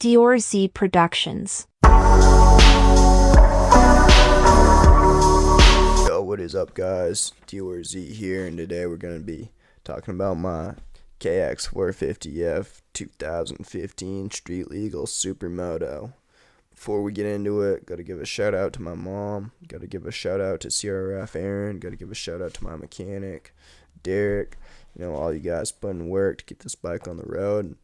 Dior Z Productions. Yo, what is up, guys? Dior Z here, and today we're going to be talking about my Kx450f 2015 Street Legal Supermoto. Before we get into it, got to give a shout out to my mom, got to give a shout out to CRF Aaron, got to give a shout out to my mechanic, Derek, all you guys put in work to get this bike on the road. And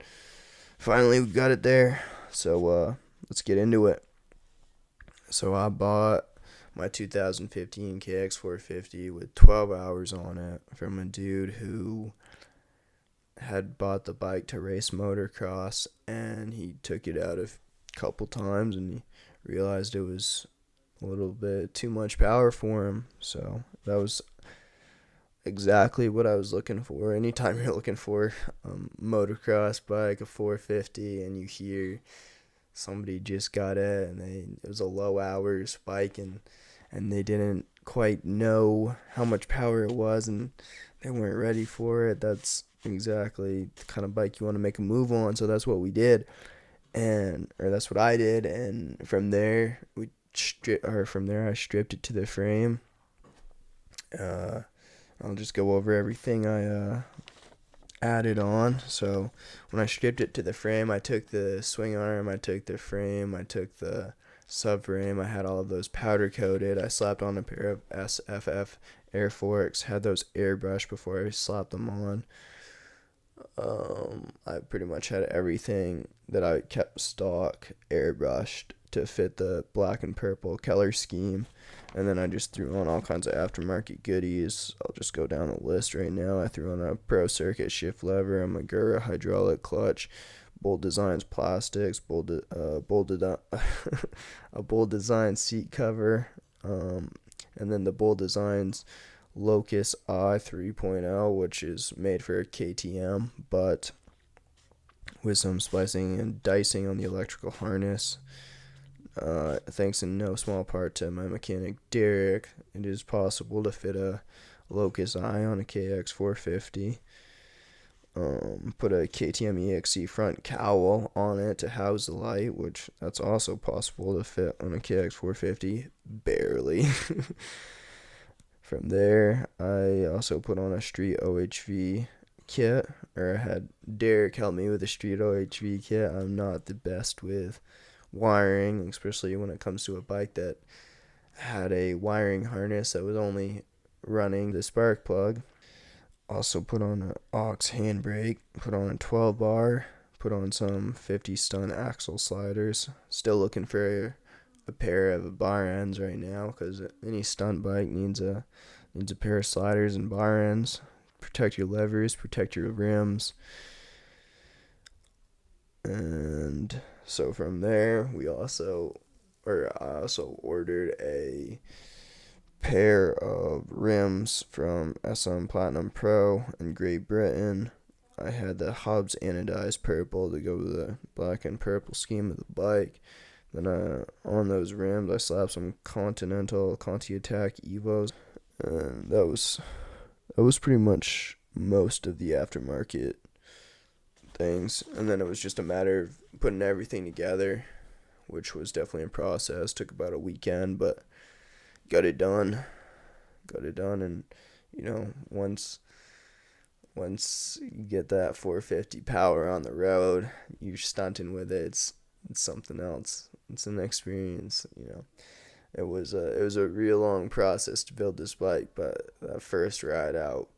finally, we got it there, so let's get into it. So I bought my 2015 Kx450 with 12 hours on it from a dude who had bought the bike to race motocross, and he took it out a couple times and he realized it was a little bit too much power for him. So that was exactly what I was looking for. Anytime you're looking for a motocross bike, a 450, and you hear somebody just got it and it was a low hours bike and they didn't quite know how much power it was and they weren't ready for it, that's exactly the kind of bike you want to make a move on. So that's what we did, or that's what I did, and from there I stripped it to the frame. I'll just go over everything I added on. So when I stripped it to the frame, I took the swing arm, I took the frame, I took the subframe, I had all of those powder coated. I slapped on a pair of SFF air forks, had those airbrushed before I slapped them on. I pretty much had everything that I kept stock airbrushed to fit the black and purple color scheme, and then I just threw on all kinds of aftermarket goodies. I'll just go down the list right now. I threw on a Pro Circuit shift lever, a Magura hydraulic clutch, Bold Designs plastics, a Bold Design seat cover, and then the Bold Designs Locus I 3.0, which is made for a KTM, but with some splicing and dicing on the electrical harness. Thanks in no small part to my mechanic Derek, it is possible to fit a Locus I on a KX450. Put a KTM EXC front cowl on it to house the light, which that's also possible to fit on a KX450, barely. From there, I also put on a street OHV kit, or I had Derek help me with a street OHV kit. I'm not the best with wiring, especially when it comes to a bike that had a wiring harness that was only running the spark plug. Also put on an aux handbrake, put on a 12 bar, put on some 50 stun axle sliders. Still looking for a pair of bar ends right now, because any stunt bike needs a pair of sliders and bar ends. Protect your levers, protect your rims. And so from there, I also ordered a pair of rims from SM Platinum Pro in Great Britain. I had the Hobbs anodized purple to go with the black and purple scheme of the bike. Then on those rims, I slapped some Continental Conti Attack Evos, and that was pretty much most of the aftermarket things. And then it was just a matter of putting everything together, which was definitely a process. Took about a weekend, but got it done. And once you get that 450 power on the road, you're stunting with it. It's something else. It's an experience. It was a real long process to build this bike, but that first ride out,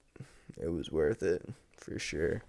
it was worth it for sure.